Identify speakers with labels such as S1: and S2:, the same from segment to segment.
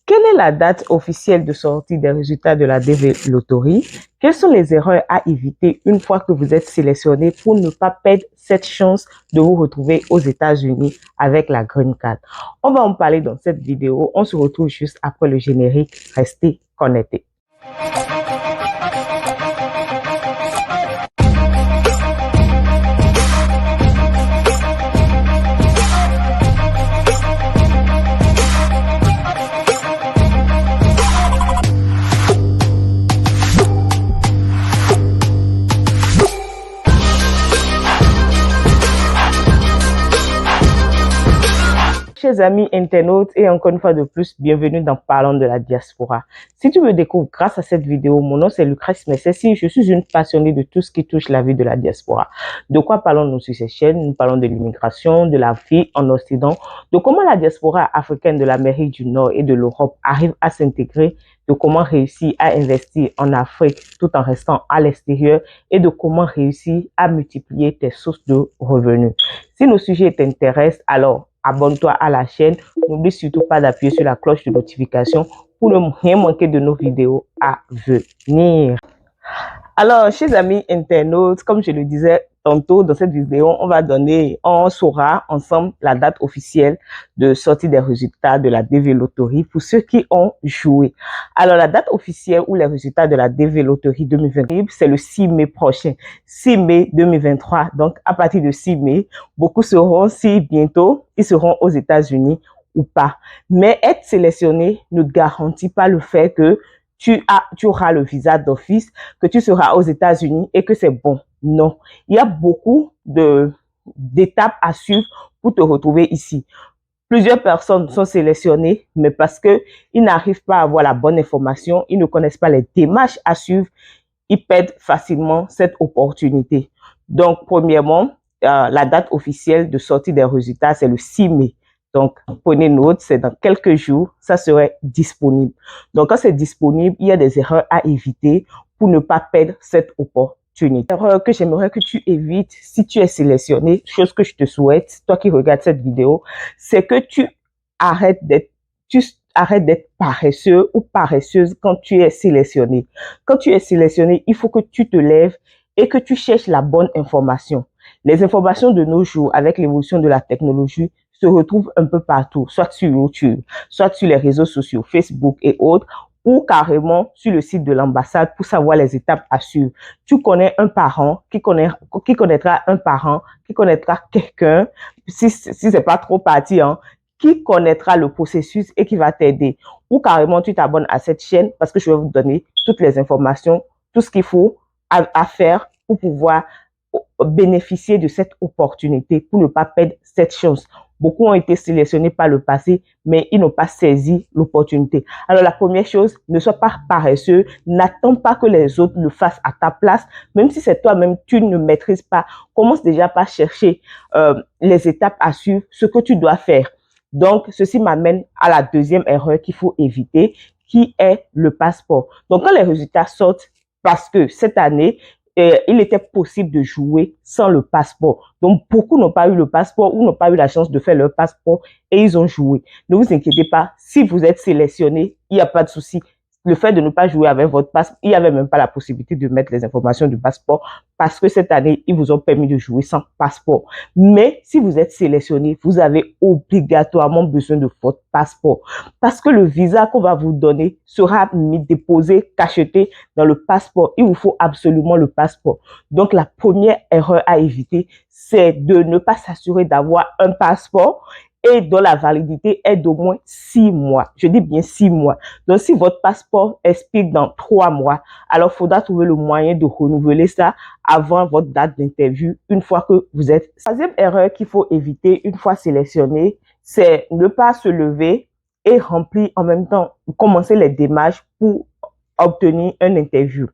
S1: Quelle est la date officielle de sortie des résultats de la DV Loterie? Quelles sont les erreurs à éviter une fois que vous êtes sélectionné pour ne pas perdre cette chance de vous retrouver aux États-Unis avec la Green Card? On va en parler dans cette vidéo. On se retrouve juste après le générique. Restez connectés. Chers amis internautes et encore une fois de plus, bienvenue dans Parlons de la diaspora. Si tu me découvres grâce à cette vidéo, mon nom c'est Lucrèce Messessi, je suis une passionnée de tout ce qui touche la vie de la diaspora. De quoi parlons-nous sur ces chaînes? Nous parlons de l'immigration, de la vie en Occident, de comment la diaspora africaine de l'Amérique du Nord et de l'Europe arrive à s'intégrer, de comment réussir à investir en Afrique tout en restant à l'extérieur et de comment réussir à multiplier tes sources de revenus. Si nos sujets t'intéressent, alors abonne-toi à la chaîne. N'oublie surtout pas d'appuyer sur la cloche de notification pour ne rien manquer de nos vidéos à venir. Alors, chers amis internautes, comme je le disais tantôt dans cette vidéo, on saura ensemble la date officielle de sortie des résultats de la DV Loterie pour ceux qui ont joué. Alors, la date officielle ou les résultats de la DV Loterie 2023, c'est le 6 mai prochain, 6 mai 2023. Donc, à partir de 6 mai, beaucoup seront, si bientôt, ils seront aux États-Unis ou pas. Mais être sélectionné ne garantit pas le fait que tu auras le visa d'office, que tu seras aux États-Unis et que c'est bon. Non, il y a beaucoup d'étapes à suivre pour te retrouver ici. Plusieurs personnes sont sélectionnées, mais parce qu'ils n'arrivent pas à avoir la bonne information, ils ne connaissent pas les démarches à suivre, ils perdent facilement cette opportunité. Donc, premièrement, la date officielle de sortie des résultats, c'est le 6 mai. Donc, prenez note, c'est dans quelques jours, ça serait disponible. Donc, quand c'est disponible, il y a des erreurs à éviter pour ne pas perdre cette opportunité. L'erreur que j'aimerais que tu évites si tu es sélectionné, chose que je te souhaite, toi qui regardes cette vidéo, c'est que tu arrêtes d'être paresseux ou paresseuse quand tu es sélectionné. Quand tu es sélectionné, il faut que tu te lèves et que tu cherches la bonne information. Les informations de nos jours, avec l'évolution de la technologie, se retrouvent un peu partout, soit sur YouTube, soit sur les réseaux sociaux, Facebook et autres, ou carrément sur le site de l'ambassade pour savoir les étapes à suivre. Tu connais un parent qui connaîtra un parent, qui connaîtra quelqu'un, si c'est pas trop parti, qui connaîtra le processus et qui va t'aider. Ou carrément, tu t'abonnes à cette chaîne parce que je vais vous donner toutes les informations, tout ce qu'il faut à faire pour pouvoir bénéficier de cette opportunité, pour ne pas perdre cette chance. Beaucoup ont été sélectionnés par le passé, mais ils n'ont pas saisi l'opportunité. Alors, la première chose, ne sois pas paresseux. N'attends pas que les autres le fassent à ta place. Même si c'est toi-même, tu ne maîtrises pas. Commence déjà par chercher les étapes à suivre, ce que tu dois faire. Donc, ceci m'amène à la deuxième erreur qu'il faut éviter, qui est le passeport. Donc, quand les résultats sortent, parce que cette année, il était possible de jouer sans le passeport. Donc, beaucoup n'ont pas eu le passeport ou n'ont pas eu la chance de faire leur passeport et ils ont joué. Ne vous inquiétez pas, si vous êtes sélectionné, il n'y a pas de souci. Le fait de ne pas jouer avec votre passeport, il n'y avait même pas la possibilité de mettre les informations du passeport parce que cette année, ils vous ont permis de jouer sans passeport. Mais si vous êtes sélectionné, vous avez obligatoirement besoin de votre passeport parce que le visa qu'on va vous donner sera déposé, cacheté dans le passeport. Il vous faut absolument le passeport. Donc, la première erreur à éviter, c'est de ne pas s'assurer d'avoir un passeport et dont la validité est d'au moins 6 mois. Je dis bien 6 mois. Donc, si votre passeport expire dans 3 mois, alors il faudra trouver le moyen de renouveler ça avant votre date d'interview, une fois que vous êtes. La troisième erreur qu'il faut éviter une fois sélectionné, c'est ne pas se lever et remplir en même temps, commencer les démarches pour obtenir une interview.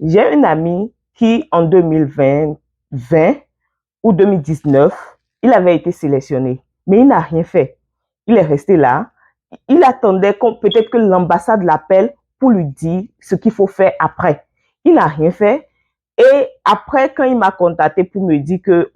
S1: J'ai une amie qui, en 2020 ou 2019, il avait été sélectionné. Mais il n'a rien fait. Il est resté là. Il attendait peut-être que l'ambassade l'appelle pour lui dire ce qu'il faut faire après. Il n'a rien fait. Et après, quand il m'a contacté pour me dire que,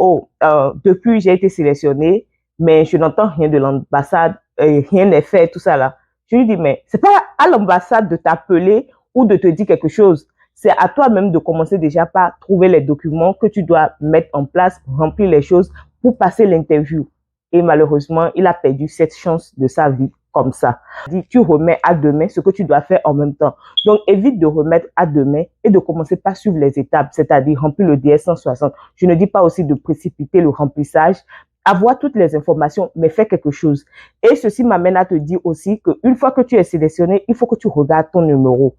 S1: depuis j'ai été sélectionné, mais je n'entends rien de l'ambassade, rien n'est fait, tout ça là. Je lui dis, mais c'est pas à l'ambassade de t'appeler ou de te dire quelque chose. C'est à toi-même de commencer déjà par trouver les documents que tu dois mettre en place, remplir les choses pour passer l'interview. Et malheureusement, il a perdu cette chance de sa vie comme ça. Tu remets à demain ce que tu dois faire en même temps. Donc, évite de remettre à demain et de commencer par suivre les étapes, c'est-à-dire remplir le DS 160. Je ne dis pas aussi de précipiter le remplissage, avoir toutes les informations, mais fais quelque chose. Et ceci m'amène à te dire aussi qu'une fois que tu es sélectionné, il faut que tu regardes ton numéro.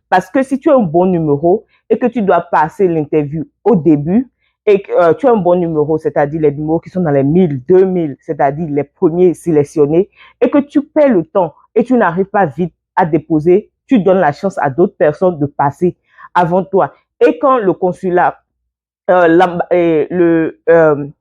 S1: Parce que si tu as un bon numéro et que tu dois passer l'interview au début, et que tu as un bon numéro, c'est-à-dire les numéros qui sont dans les 1000, 2000, c'est-à-dire les premiers sélectionnés, et que tu perds le temps et tu n'arrives pas vite à déposer, tu donnes la chance à d'autres personnes de passer avant toi. Et quand le consulat, les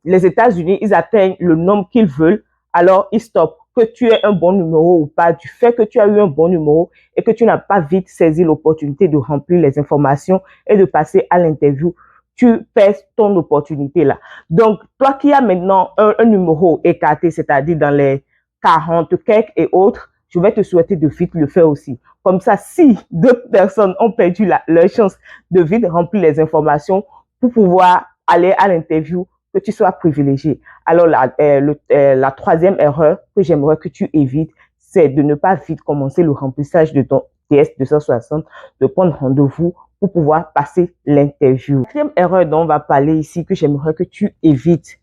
S1: États-Unis, ils atteignent le nombre qu'ils veulent, alors ils stoppent. Que tu aies un bon numéro ou pas, du fait que tu as eu un bon numéro et que tu n'as pas vite saisi l'opportunité de remplir les informations et de passer à l'interview, tu perds ton opportunité là. Donc, toi qui as maintenant un numéro écarté, c'est-à-dire dans les 40 quelques et autres, je vais te souhaiter de vite le faire aussi. Comme ça, si deux personnes ont perdu leur chance de vite remplir les informations pour pouvoir aller à l'interview, que tu sois privilégié. Alors, la troisième erreur que j'aimerais que tu évites, c'est de ne pas vite commencer le remplissage de ton TS 260, de prendre rendez-vous pour pouvoir passer l'interview. La quatrième erreur dont on va parler ici, que j'aimerais que tu évites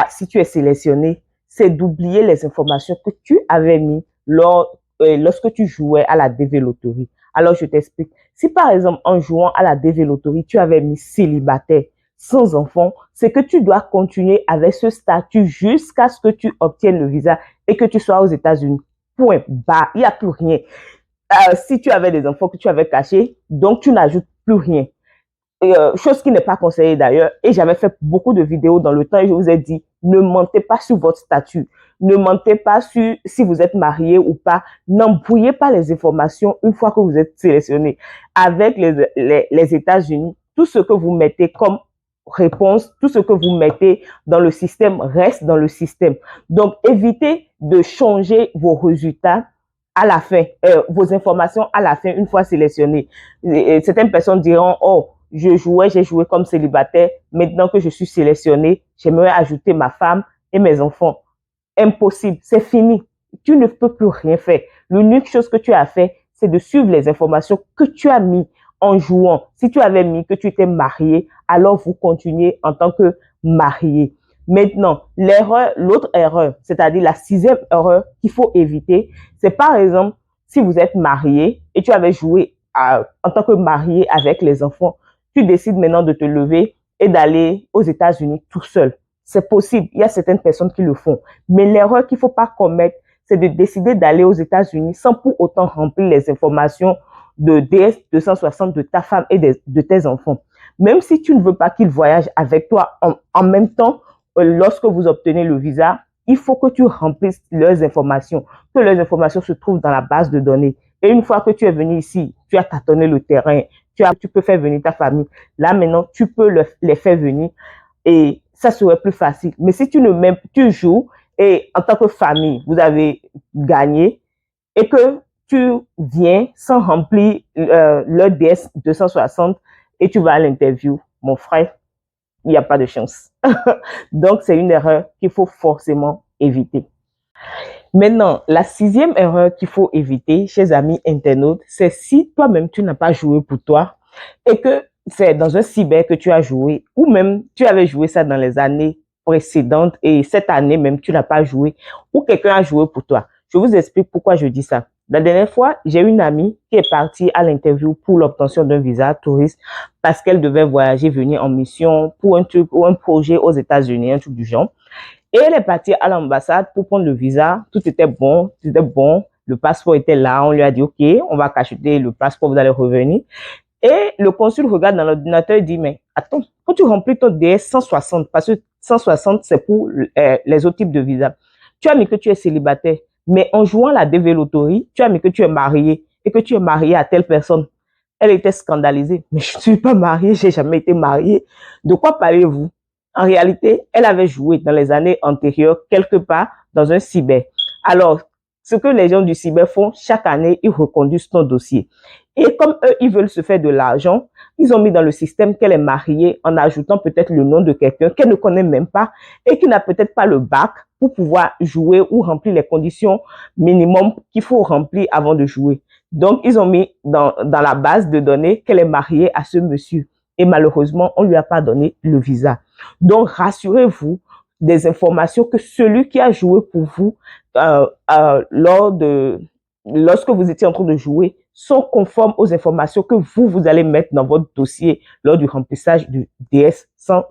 S1: si tu es sélectionné, c'est d'oublier les informations que tu avais mis lorsque tu jouais à la DV Loterie. Alors, je t'explique. Si par exemple, en jouant à la DV Loterie, tu avais mis célibataire, sans enfant, c'est que tu dois continuer avec ce statut jusqu'à ce que tu obtiennes le visa et que tu sois aux États-Unis. Point barre. Il n'y a plus rien. Si tu avais des enfants que tu avais cachés, donc tu n'ajoutes plus rien. Chose qui n'est pas conseillée d'ailleurs. Et j'avais fait beaucoup de vidéos dans le temps et je vous ai dit, ne mentez pas sur votre statut. Ne mentez pas sur si vous êtes marié ou pas. N'embrouillez pas les informations une fois que vous êtes sélectionné. Avec les États-Unis, tout ce que vous mettez comme réponse, tout ce que vous mettez dans le système reste dans le système. Donc, évitez de changer vos résultats à la fin, vos informations à la fin, une fois sélectionnées. Certaines personnes diront, oh, j'ai joué comme célibataire. Maintenant que je suis sélectionnée, j'aimerais ajouter ma femme et mes enfants. Impossible, c'est fini. Tu ne peux plus rien faire. L'unique chose que tu as fait, c'est de suivre les informations que tu as mis en jouant. Si tu avais mis que tu étais marié, alors vous continuez en tant que marié. Maintenant, l'autre erreur, c'est-à-dire la sixième erreur qu'il faut éviter, c'est par exemple, si vous êtes marié et tu avais joué en tant que marié avec les enfants, tu décides maintenant de te lever et d'aller aux États-Unis tout seul. C'est possible, il y a certaines personnes qui le font. Mais l'erreur qu'il ne faut pas commettre, c'est de décider d'aller aux États-Unis sans pour autant remplir les informations de DS 260 de ta femme et de tes enfants. Même si tu ne veux pas qu'ils voyagent avec toi en même temps, lorsque vous obtenez le visa, il faut que tu remplisses leurs informations, que leurs informations se trouvent dans la base de données. Et une fois que tu es venu ici, tu as tâtonné le terrain, tu peux faire venir ta famille. Là, maintenant, tu peux les faire venir et ça serait plus facile. Mais si tu joues et en tant que famille, vous avez gagné et que tu viens sans remplir le DS 260 et tu vas à l'interview, mon frère, il n'y a pas de chance. Donc, c'est une erreur qu'il faut forcément éviter. Maintenant, la sixième erreur qu'il faut éviter, chers amis internautes, c'est si toi-même tu n'as pas joué pour toi et que c'est dans un cyber que tu as joué ou même tu avais joué ça dans les années précédentes et cette année même tu n'as pas joué ou quelqu'un a joué pour toi. Je vous explique pourquoi je dis ça. La dernière fois, j'ai une amie qui est partie à l'interview pour l'obtention d'un visa touriste parce qu'elle devait voyager, venir en mission pour un truc ou un projet aux États-Unis, un truc du genre. Et elle est partie à l'ambassade pour prendre le visa. Tout était bon, Le passeport était là. On lui a dit, OK, on va cacheter le passeport, vous allez revenir. Et le consul regarde dans l'ordinateur et dit, mais attends, quand tu remplis ton DS 160, parce que 160, c'est pour les autres types de visas, tu as mis que tu es célibataire, mais en jouant la DV Loterie, tu as mis que tu es marié et que tu es marié à telle personne. Elle était scandalisée. Mais je ne suis pas mariée, j'ai jamais été mariée. De quoi parlez-vous? En réalité, elle avait joué dans les années antérieures quelque part dans un cyber. Alors, ce que les gens du cyber font, chaque année, ils reconduisent ton dossier. Et comme eux, ils veulent se faire de l'argent, ils ont mis dans le système qu'elle est mariée en ajoutant peut-être le nom de quelqu'un qu'elle ne connaît même pas et qui n'a peut-être pas le bac pour pouvoir jouer ou remplir les conditions minimum qu'il faut remplir avant de jouer. Donc, ils ont mis dans la base de données qu'elle est mariée à ce monsieur. Et malheureusement, on ne lui a pas donné le visa. Donc, rassurez-vous des informations que celui qui a joué pour vous lorsque vous étiez en train de jouer sont conformes aux informations que vous allez mettre dans votre dossier lors du remplissage du DS100.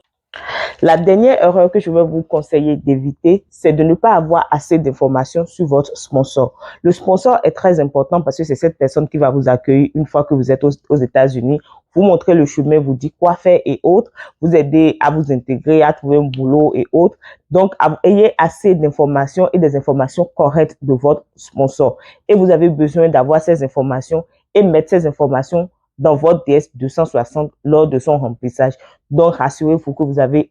S1: La dernière erreur que je vais vous conseiller d'éviter, c'est de ne pas avoir assez d'informations sur votre sponsor. Le sponsor est très important parce que c'est cette personne qui va vous accueillir une fois que vous êtes aux États-Unis, vous montrer le chemin, vous dire quoi faire et autres, vous aider à vous intégrer, à trouver un boulot et autres. Donc, ayez assez d'informations et des informations correctes de votre sponsor. Et vous avez besoin d'avoir ces informations et mettre ces informations dans votre DS260 lors de son remplissage. Donc, rassurez-vous que vous avez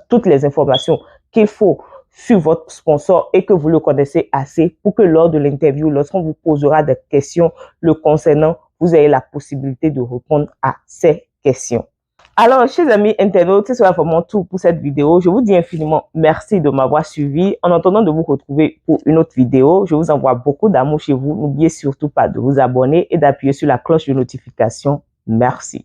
S1: toutes les informations qu'il faut sur votre sponsor et que vous le connaissez assez pour que lors de l'interview, lorsqu'on vous posera des questions le concernant, vous ayez la possibilité de répondre à ces questions. Alors, chers amis internautes, ce sera vraiment tout pour cette vidéo. Je vous dis infiniment merci de m'avoir suivi. En attendant de vous retrouver pour une autre vidéo, je vous envoie beaucoup d'amour chez vous. N'oubliez surtout pas de vous abonner et d'appuyer sur la cloche de notification. Merci.